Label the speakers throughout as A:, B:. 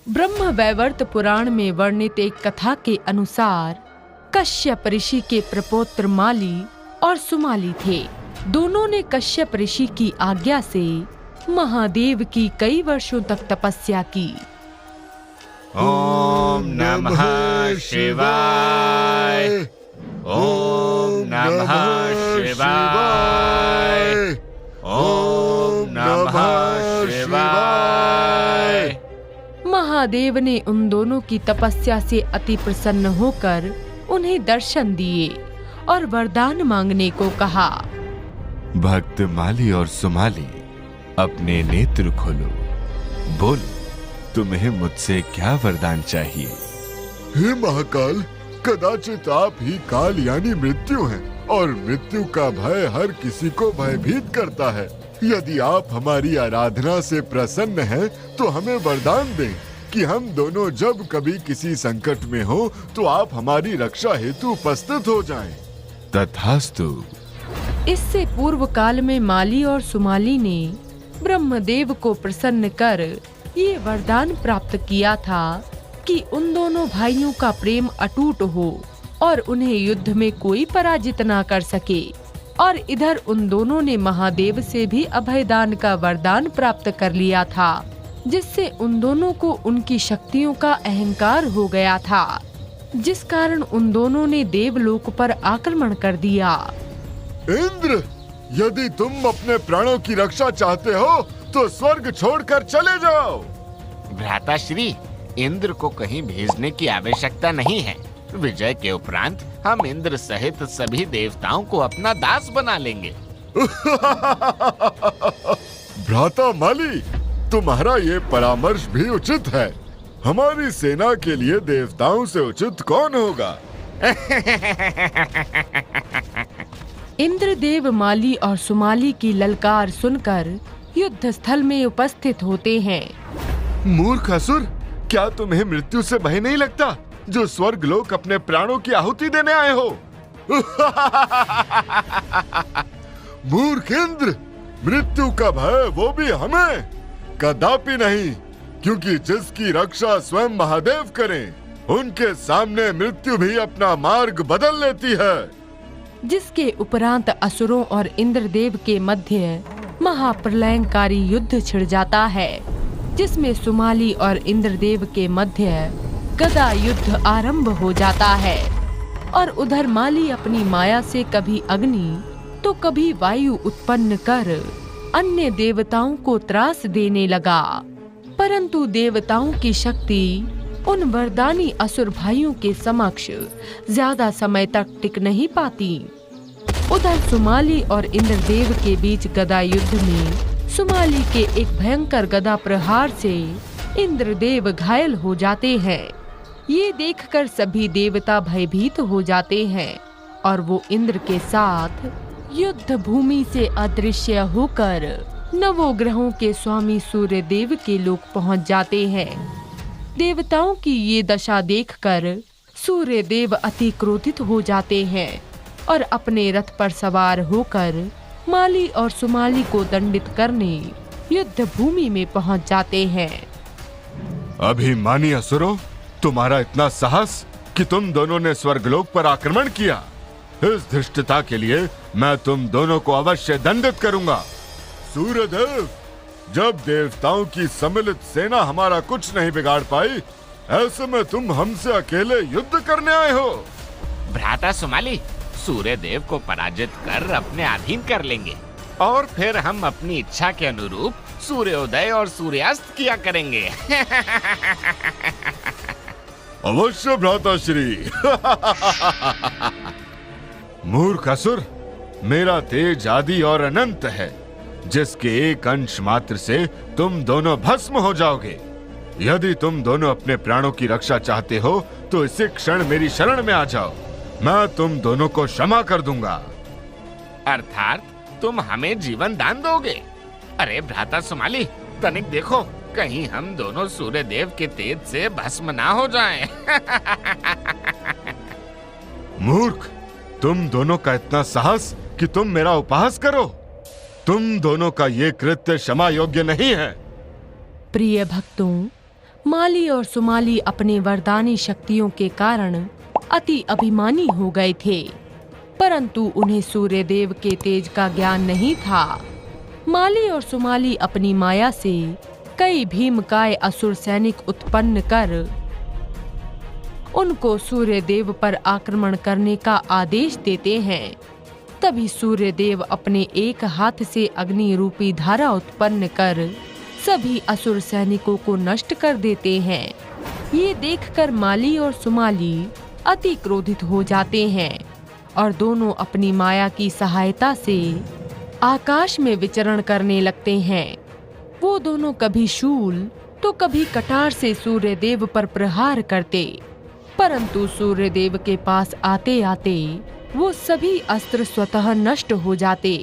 A: ब्रह्म वैवर्त पुराण में वर्णित एक कथा के अनुसार कश्यप ऋषि के प्रपौत्र माली और सुमाली थे। दोनों ने कश्यप ऋषि की आज्ञा से महादेव की कई वर्षों तक तपस्या की।
B: ओम नमः शिवाय, ओम नमः शिवाय, ओम नमः शिवाय।
A: महादेव ने उन दोनों की तपस्या से अति प्रसन्न होकर उन्हें दर्शन दिए और वरदान मांगने को कहा।
B: भक्त माली और सुमाली, अपने नेत्र खोलो, बोलो तुम्हें मुझसे क्या वरदान चाहिए।
C: हे महाकाल, कदाचित आप ही काल यानी मृत्यु हैं और मृत्यु का भय हर किसी को भयभीत करता है। यदि आप हमारी आराधना से प्रसन्न हैं, तो हमें वरदान दें कि हम दोनों जब कभी किसी संकट में हो तो आप हमारी रक्षा हेतु उपस्थित हो जाएं।
B: तथास्तु।
A: इससे पूर्व काल में माली और सुमाली ने ब्रह्मदेव को प्रसन्न कर ये वरदान प्राप्त किया था कि उन दोनों भाइयों का प्रेम अटूट हो और उन्हें युद्ध में कोई पराजित ना कर सके। और इधर उन दोनों ने महादेव से भी अभयदान का वरदान प्राप्त कर लिया था, जिससे उन दोनों को उनकी शक्तियों का अहंकार हो गया था, जिस कारण उन दोनों ने देवलोक पर आक्रमण कर दिया।
C: इंद्र, यदि तुम अपने प्राणों की रक्षा चाहते हो तो स्वर्ग छोड़कर चले जाओ।
D: भ्राताश्री, इंद्र को कहीं भेजने की आवश्यकता नहीं है। विजय के उपरांत हम इंद्र सहित सभी देवताओं को अपना दास बना लेंगे।
C: भ्राता माली, तुम्हारा ये परामर्श भी उचित है। हमारी सेना के लिए देवताओं से उचित कौन होगा?
A: इंद्रदेव माली और सुमाली की ललकार सुनकर युद्ध स्थल में उपस्थित होते हैं।
C: मूर्ख असुर, क्या तुम्हें मृत्यु से भय नहीं लगता, जो स्वर्ग लोक अपने प्राणों की आहुति देने आए हो? मूर्ख इंद्र, मृत्यु का भय, वो भी हमें? कदापि नहीं, क्योंकि जिसकी रक्षा स्वयं महादेव करें, उनके सामने मृत्यु भी अपना मार्ग बदल लेती है।
A: जिसके उपरांत असुरों और इंद्रदेव के मध्य महाप्रलयंकारी युद्ध छिड़ जाता है, जिसमें सुमाली और इंद्रदेव के मध्य गदा युद्ध आरंभ हो जाता है। और उधर माली अपनी माया से कभी अग्नि तो कभी वायु उत्पन्न कर अन्य देवताओं को त्रास देने लगा, परंतु देवताओं की शक्ति उन वरदानी असुर भाइयों के समक्ष ज्यादा समय तक टिक नहीं पाती। उधर सुमाली और इंद्रदेव के बीच गदा युद्ध में सुमाली के एक भयंकर गदा प्रहार से इंद्रदेव घायल हो जाते हैं। ये देखकर सभी देवता भयभीत हो जाते हैं और वो इंद्र के साथ युद्ध भूमि से अदृश्य होकर नवोग्रहों के स्वामी सूर्य देव के लोक पहुंच जाते हैं। देवताओं की ये दशा देखकर सूर्य देव अति क्रोधित हो जाते हैं और अपने रथ पर सवार होकर माली और सुमाली को दंडित करने युद्ध भूमि में पहुंच जाते हैं।
C: अभिमानी असुरों, तुम्हारा इतना साहस कि तुम दोनों ने स्वर्गलोक पर आक्रमण किया। इस धृष्टता के लिए मैं तुम दोनों को अवश्य दंडित करूंगा। सूर्यदेव, जब देवताओं की सम्मिलित सेना हमारा कुछ नहीं बिगाड़ पाई, ऐसे में तुम हमसे अकेले युद्ध करने आए हो।
D: भ्राता सुमाली, सूर्य देव को पराजित कर अपने अधीन कर लेंगे और फिर हम अपनी इच्छा के अनुरूप सूर्योदय और सूर्यास्त किया करेंगे।
C: अवश्य भ्राताश्री। मूर्ख असुर, मेरा तेज आदि और अनंत है, जिसके एक अंश मात्र से तुम दोनों भस्म हो जाओगे। यदि तुम दोनों अपने प्राणों की रक्षा चाहते हो तो इसी क्षण मेरी शरण में आ जाओ, मैं तुम दोनों को क्षमा कर दूंगा।
D: अर्थात तुम हमें जीवन दान दोगे? अरे भ्राता सुमाली, तनिक देखो, कहीं हम दोनों सूर्य देव के तेज से भस्म ना हो जाएं।
C: मूर्ख, तुम दोनों का इतना साहस कि तुम मेरा उपहास करो। तुम दोनों का ये कृत्य क्षमा योग्य नहीं है।
A: प्रिय भक्तों, माली और सुमाली अपने वरदानी शक्तियों के कारण अति अभिमानी हो गए थे, परंतु उन्हें सूर्यदेव के तेज का ज्ञान नहीं था। माली और सुमाली अपनी माया से कई भीमकाय असुर सैनिक उत्पन्न कर उनको सूर्यदेव पर आक्रमण करने का आदेश देते हैं। तभी सूर्यदेव अपने एक हाथ से अग्नि रूपी धारा उत्पन्न कर सभी असुर सैनिकों को नष्ट कर देते हैं। ये देखकर माली और सुमाली अति क्रोधित हो जाते हैं और दोनों अपनी माया की सहायता से आकाश में विचरण करने लगते हैं। वो दोनों कभी शूल तो कभी कटार से सूर्यदेव पर प्रहार करते, परंतु सूर्यदेव के पास आते आते वो सभी अस्त्र स्वतः नष्ट हो जाते।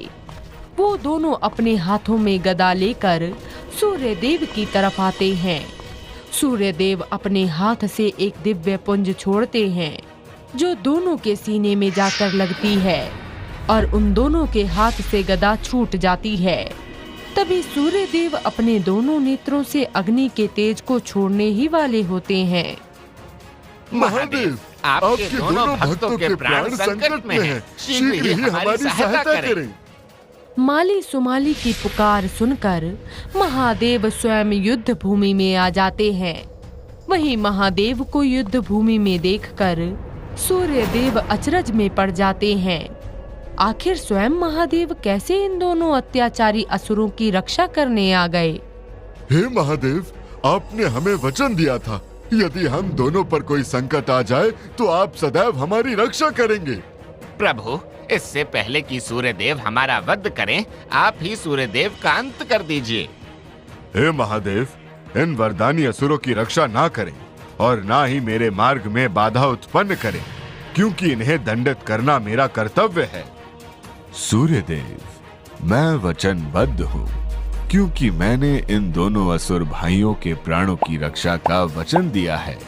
A: वो दोनों अपने हाथों में गदा लेकर सूर्यदेव की तरफ आते हैं। सूर्यदेव अपने हाथ से एक दिव्य पुंज छोड़ते हैं जो दोनों के सीने में जाकर लगती है और उन दोनों के हाथ से गदा छूट जाती है। तभी सूर्यदेव अपने दोनों नेत्रों से अग्नि के तेज को छोड़ने ही वाले होते हैं।
C: महादेव, आपके दोनों भक्तों के प्राण संकट में हैं। शीघ्र ही हमारी सहायता करें।
A: माली सुमाली की पुकार सुनकर महादेव स्वयं युद्ध भूमि में आ जाते हैं। वहीं महादेव को युद्ध भूमि में देखकर सूर्यदेव अचरज में पड़ जाते हैं। आखिर स्वयं महादेव कैसे इन दोनों अत्याचारी असुरों की रक्षा करने आ गए?
C: हे महादेव, आपने हमें वचन दिया था, यदि हम दोनों पर कोई संकट आ जाए तो आप सदैव हमारी रक्षा करेंगे।
D: प्रभु, इससे पहले कि सूर्यदेव हमारा वध करें, आप ही सूर्यदेव का अंत कर दीजिए।
C: हे महादेव, इन वरदानी असुरों की रक्षा ना करें और ना ही मेरे मार्ग में बाधा उत्पन्न करें, क्योंकि इन्हें दंडित करना मेरा कर्तव्य है।
B: सूर्यदेव, मैं वचनबद्ध हूँ, क्योंकि मैंने इन दोनों असुर भाइयों के प्राणों की रक्षा का वचन दिया है।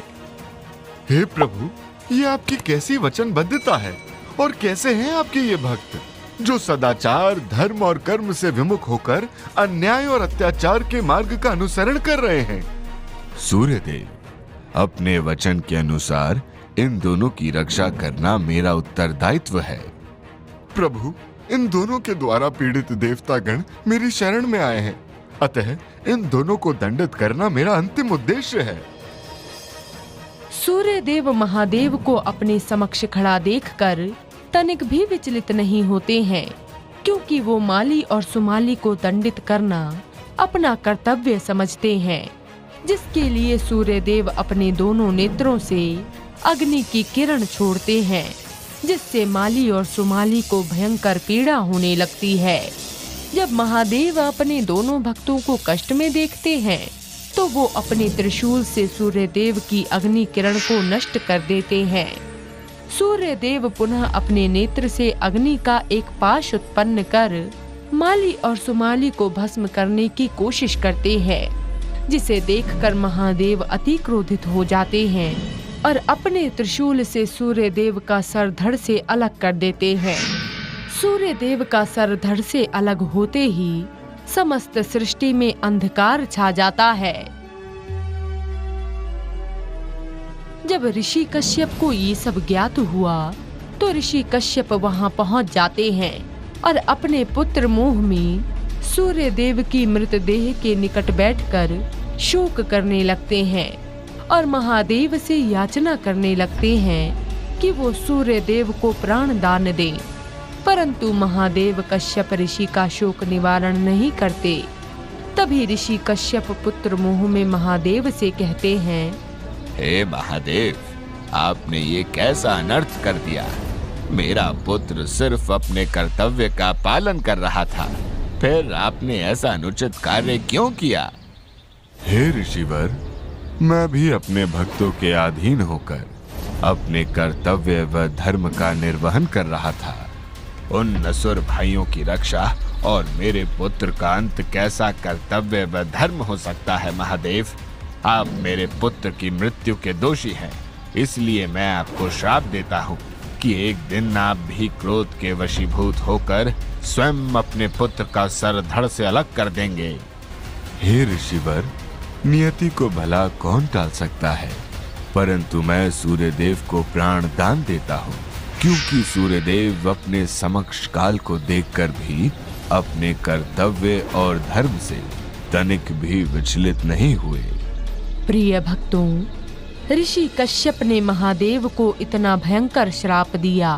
C: हे प्रभु, ये आपकी कैसी वचनबद्धता है और कैसे हैं आपके ये भक्त जो सदाचार, धर्म और कर्म से विमुख होकर अन्याय और अत्याचार के मार्ग का अनुसरण कर रहे हैं?
B: सूर्यदेव, अपने वचन के अनुसार इन दोनों की रक्षा करना मेरा उत्तरदायित्व है।
C: प्रभु, इन दोनों के द्वारा पीड़ित देवतागण मेरी शरण में आए हैं, अतः इन दोनों को दंडित करना मेरा अंतिम उद्देश्य है।
A: सूर्यदेव महादेव को अपने समक्ष खड़ा देखकर तनिक भी विचलित नहीं होते हैं, क्योंकि वो माली और सुमाली को दंडित करना अपना कर्तव्य समझते हैं, जिसके लिए सूर्यदेव अपने दोनों नेत्रों से अग्नि की किरण छोड़ते हैं, जिससे माली और सुमाली को भयंकर पीड़ा होने लगती है। जब महादेव अपने दोनों भक्तों को कष्ट में देखते हैं तो वो अपने त्रिशूल से सूर्यदेव की अग्नि किरण को नष्ट कर देते हैं। सूर्यदेव पुनः अपने नेत्र से अग्नि का एक पाश उत्पन्न कर माली और सुमाली को भस्म करने की कोशिश करते हैं, जिसे देखकर महादेव अति क्रोधित हो जाते हैं और अपने त्रिशूल से सूर्यदेव का सर धड़ से अलग कर देते हैं। सूर्यदेव का सर धड़ से अलग होते ही समस्त सृष्टि में अंधकार छा जाता है। जब ऋषि कश्यप को ये सब ज्ञात हुआ तो ऋषि कश्यप वहां पहुंच जाते हैं और अपने पुत्र मोह में सूर्यदेव की मृतदेह के निकट बैठकर शोक करने लगते हैं और महादेव से याचना करने लगते हैं कि वो सूर्यदेव को प्राण दान दें, परंतु महादेव कश्यप ऋषि का शोक निवारण नहीं करते। तभी ऋषि कश्यप पुत्र मोह में महादेव से कहते हैं,
B: हे महादेव, आपने ये कैसा अनर्थ कर दिया। मेरा पुत्र सिर्फ अपने कर्तव्य का पालन कर रहा था, फिर आपने ऐसा अनुचित कार्य क्यों किया?
C: हे ऋषिवर, मैं भी अपने भक्तों के अधीन होकर अपने कर्तव्य व धर्म का निर्वहन कर रहा था।
B: उन असुर भाइयों की रक्षा और मेरे पुत्र का अंत कैसा कर्तव्य व धर्म हो सकता है महादेव? आप मेरे पुत्र की मृत्यु के दोषी हैं, इसलिए मैं आपको श्राप देता हूँ कि एक दिन आप भी क्रोध के वशीभूत होकर स्वयं अपने पुत्र का सर धड़ से अलग कर देंगे।
C: हे ऋषिवर, नियति को भला कौन टाल सकता है, परंतु मैं सूर्यदेव को प्राण दान देता हूँ, क्योंकि सूर्यदेव अपने समक्ष काल को देखकर भी अपने कर्तव्य और धर्म से तनिक भी विचलित नहीं हुए।
A: प्रिय भक्तों, ऋषि कश्यप ने महादेव को इतना भयंकर श्राप दिया,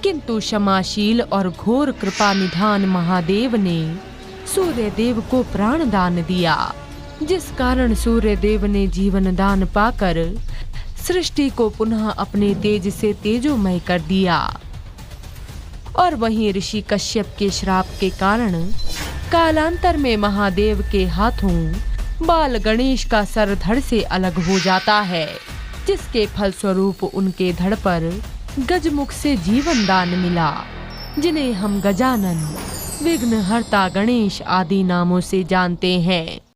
A: किंतु क्षमाशील और घोर कृपा निधान महादेव ने सूर्यदेव को प्राण दान दिया, जिस कारण सूर्यदेव ने जीवन दान पाकर सृष्टि को पुनः अपने तेज से तेजोमय कर दिया। और वहीं ऋषि कश्यप के श्राप के कारण कालांतर में महादेव के हाथों बाल गणेश का सर धड़ से अलग हो जाता है, जिसके फलस्वरूप उनके धड़ पर गजमुख से जीवन दान मिला, जिन्हें हम गजानन, विघ्नहर्ता गणेश आदि नामों से जानते हैं।